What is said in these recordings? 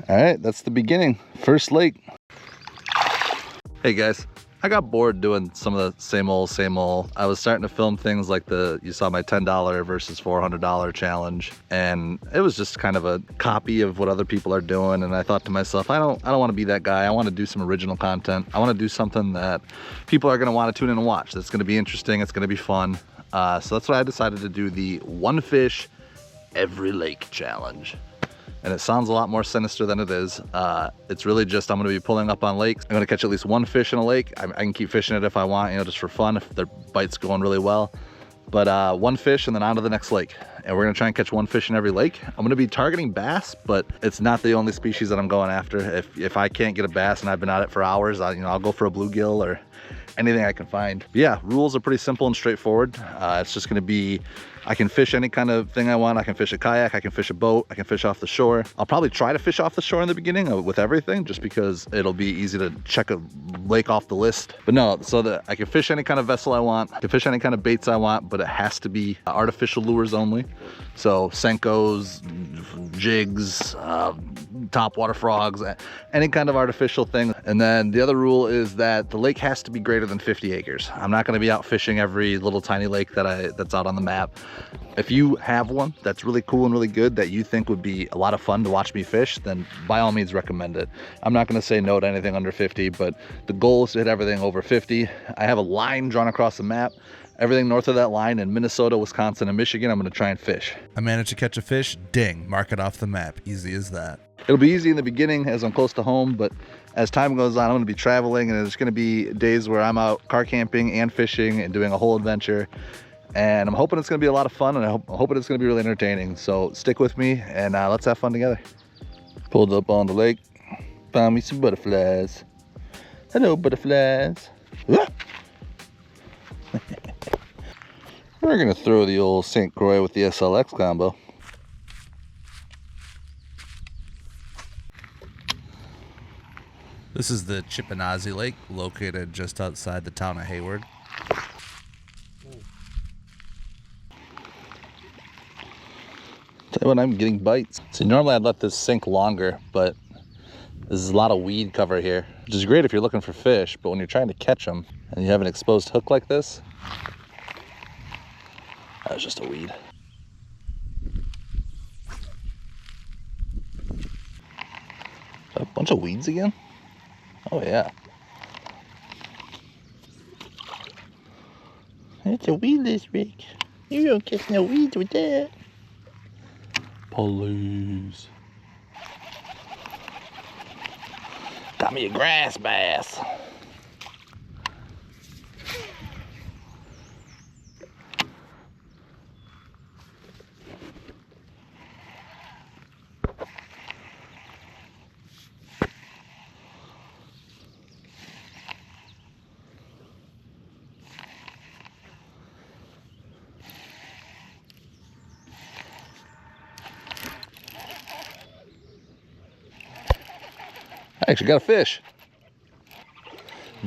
All right, that's the beginning. First lake. Hey guys, I got bored doing some of the same old. I was starting to film things like you saw my $10 versus $400 challenge, and it was just kind of a copy of what other people are doing. And I thought to myself, I don't want to be that guy. I want to do some original content. I want to do something that people are going to want to tune in and watch. That's going to be interesting. It's going to be fun. So that's why I decided to do the one fish every lake challenge. And it sounds a lot more sinister than it is. It's really just, I'm gonna be pulling up on lakes. I'm gonna catch at least one fish in a lake. I can keep fishing it if I want, you know, just for fun, if the bite's going really well. But one fish and then on to the next lake. And we're gonna try and catch one fish in every lake. I'm gonna be targeting bass, but it's not the only species that I'm going after. If I can't get a bass and I've been at it for hours, I'll go for a bluegill or anything I can find. But yeah, rules are pretty simple and straightforward. It's just gonna be, I can fish any kind of thing I want. I can fish a kayak, I can fish a boat, I can fish off the shore. I'll probably try to fish off the shore in the beginning with everything, just because it'll be easy to check a lake off the list. But no, so that I can fish any kind of vessel I want, I can fish any kind of baits I want, but it has to be artificial lures only. So Senkos, jigs, topwater frogs, any kind of artificial thing. And then the other rule is that the lake has to be greater than 50 acres. I'm not gonna be out fishing every little tiny lake that's out on the map. If you have one that's really cool and really good that you think would be a lot of fun to watch me fish, then by all means recommend it. I'm not gonna say no to anything under 50, but the goal is to hit everything over 50. I have a line drawn across the map. Everything north of that line in Minnesota, Wisconsin, and Michigan, I'm gonna try and fish. I managed to catch a fish, ding, mark it off the map. Easy as that. It'll be easy in the beginning as I'm close to home, but as time goes on, I'm gonna be traveling, and there's gonna be days where I'm out car camping and fishing and doing a whole adventure. And I'm hoping it's gonna be a lot of fun, and I'm hoping it's gonna be really entertaining. So stick with me, and let's have fun together. Pulled up on the lake, found me some butterflies. Hello, butterflies. We're gonna throw the old St. Croix with the SLX combo. This is the Chippenazi Lake, located just outside the town of Hayward. Tell you what, I'm getting bites. See, normally I'd let this sink longer, but there's a lot of weed cover here, which is great if you're looking for fish, but when you're trying to catch them and you have an exposed hook like this, that was just a weed. A bunch of weeds again? Oh yeah. It's a weedless rig. You don't catch no weeds with that. Police. Got me a grass bass. I actually got a fish.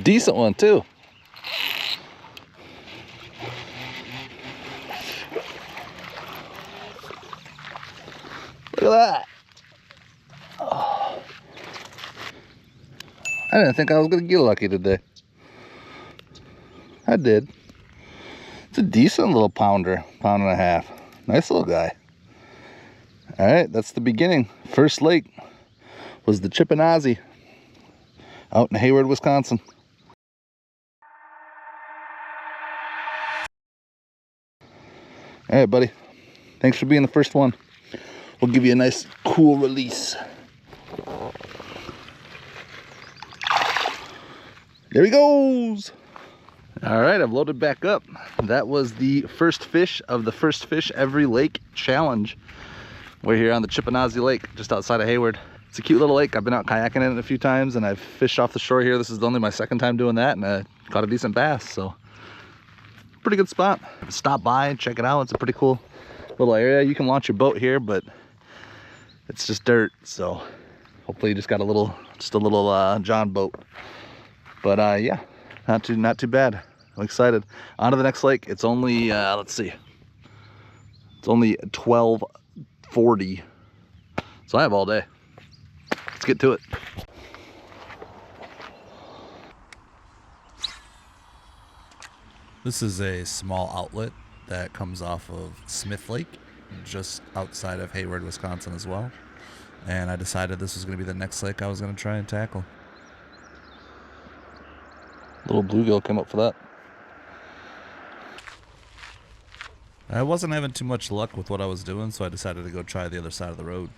Decent one too. Look at that. Oh. I didn't think I was gonna get lucky today. I did. It's a decent little pounder, pound and a half. Nice little guy. All right, that's the beginning. First lake was the Chippenazi out in Hayward, Wisconsin. All right, buddy. Thanks for being the first one. We'll give you a nice, cool release. There he goes. All right, I've loaded back up. That was the first fish of the first fish every lake challenge. We're here on the Chippenazi Lake, just outside of Hayward. It's a cute little lake. I've been out kayaking in it a few times, and I've fished off the shore here. This is only my second time doing that, and I caught a decent bass, so pretty good spot. Stop by and check it out. It's a pretty cool little area. You can launch your boat here, but it's just dirt, so hopefully you just got a little John boat. But yeah, not too bad. I'm excited. On to the next lake. It's only let's see, it's only 12:40, so I have all day. get to it. This is a small outlet that comes off of Smith Lake, just outside of Hayward, Wisconsin as well. And I decided this was going to be the next lake I was going to try and tackle. Little bluegill came up for that. I wasn't having too much luck with what I was doing, so I decided to go try the other side of the road.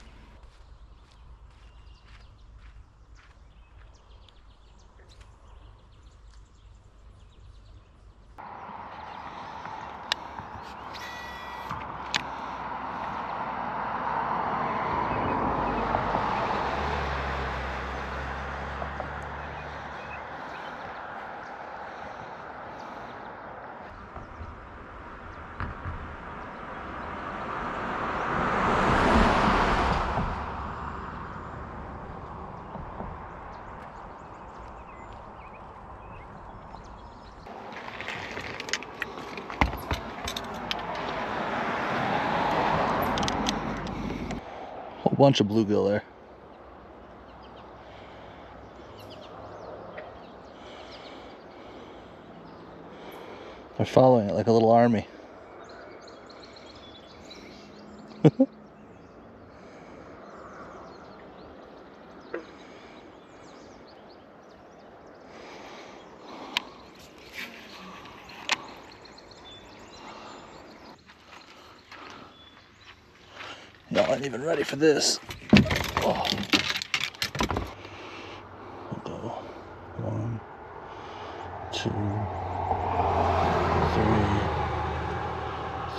Whole bunch of bluegill there. They're following it like a little army. Y'all aren't even ready for this. Oh. We'll go 1, 2,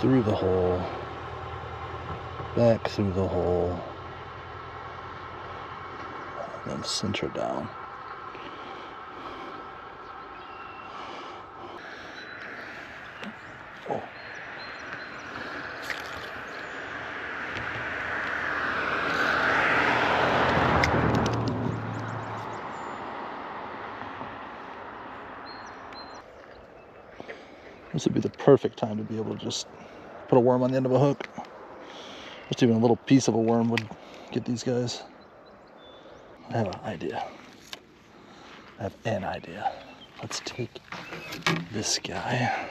3, through the hole, back through the hole, and then center down. Oh. This would be the perfect time to be able to just put a worm on the end of a hook. Just even a little piece of a worm would get these guys. I have an idea. Let's take this guy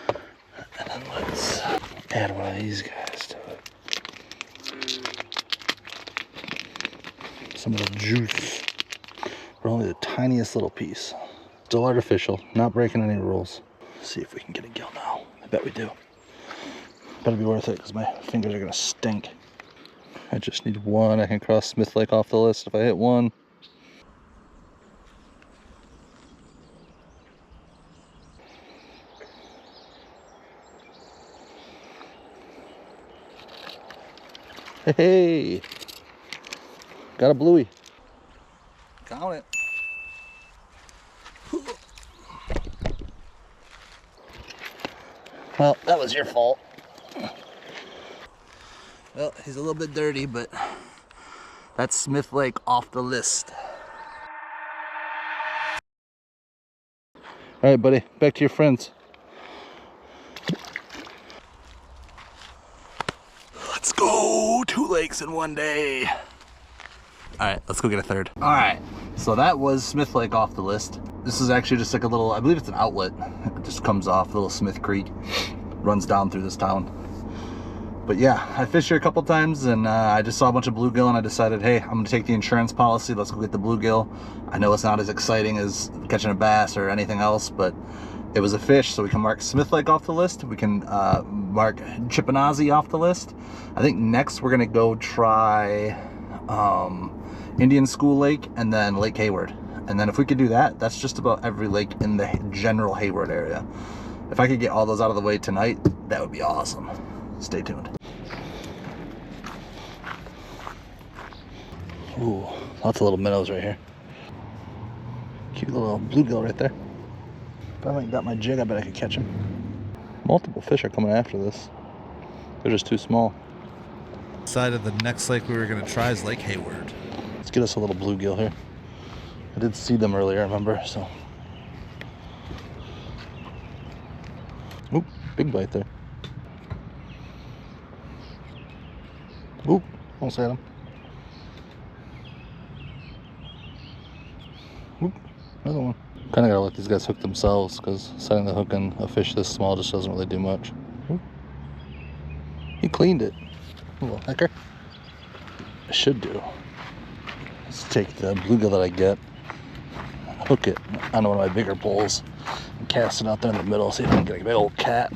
and then let's add one of these guys to it. Some of the juice for only the tiniest little piece. Still artificial, not breaking any rules. See if we can get a gill now. I bet we do. Better be worth it because my fingers are gonna stink. I just need one. I can cross Smith Lake off the list if I hit one. Hey, got a bluey. Count it. Well, that was your fault. Well, he's a little bit dirty, but that's Smith Lake off the list. All right, buddy, back to your friends. Let's go, 2 lakes in one day. All right, let's go get a third. All right, so that was Smith Lake off the list. This is actually just like a little, I believe it's an outlet. It just comes off little Smith Creek, runs down through this town. But yeah, I fished here a couple times and I just saw a bunch of bluegill and I decided, hey, I'm gonna take the insurance policy. Let's go get the bluegill. I know it's not as exciting as catching a bass or anything else, but it was a fish, so we can mark Smith Lake off the list. We can mark Chippenazi off the list. I think next we're gonna go try Indian School Lake and then Lake Hayward. And then if we could do that, that's just about every lake in the general Hayward area. If I could get all those out of the way tonight, that would be awesome. Stay tuned. Ooh, lots of little minnows right here. Cute little bluegill right there. If I haven't got my jig, I bet I could catch him. Multiple fish are coming after this. They're just too small. Decided the next lake we were going to try is Lake Hayward. Let's get us a little bluegill here. I did see them earlier, remember? So, oop, big bite there. Oop, almost had him. Another one. Kind of gotta let these guys hook themselves, because setting the hook in a fish this small just doesn't really do much. Ooh. He cleaned it. A little hecker. I should do. Let's take the bluegill that I get, hook it on one of my bigger poles, and cast it out there in the middle, see if I can get a big old cat.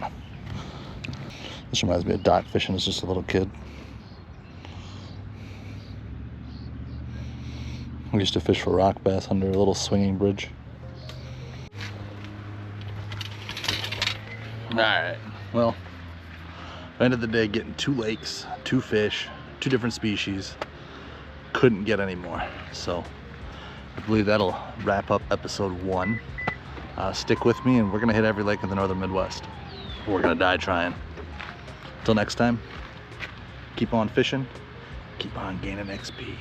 This reminds me of dock fishing as just a little kid. We used to fish for rock bass under a little swinging bridge. Alright, well, end of the day getting 2 lakes, 2 fish, 2 different species. Couldn't get any more. So I believe that'll wrap up episode 1. Stick with me and we're gonna hit every lake in the northern Midwest. We're gonna die trying. Till next time, keep on fishing, keep on gaining XP.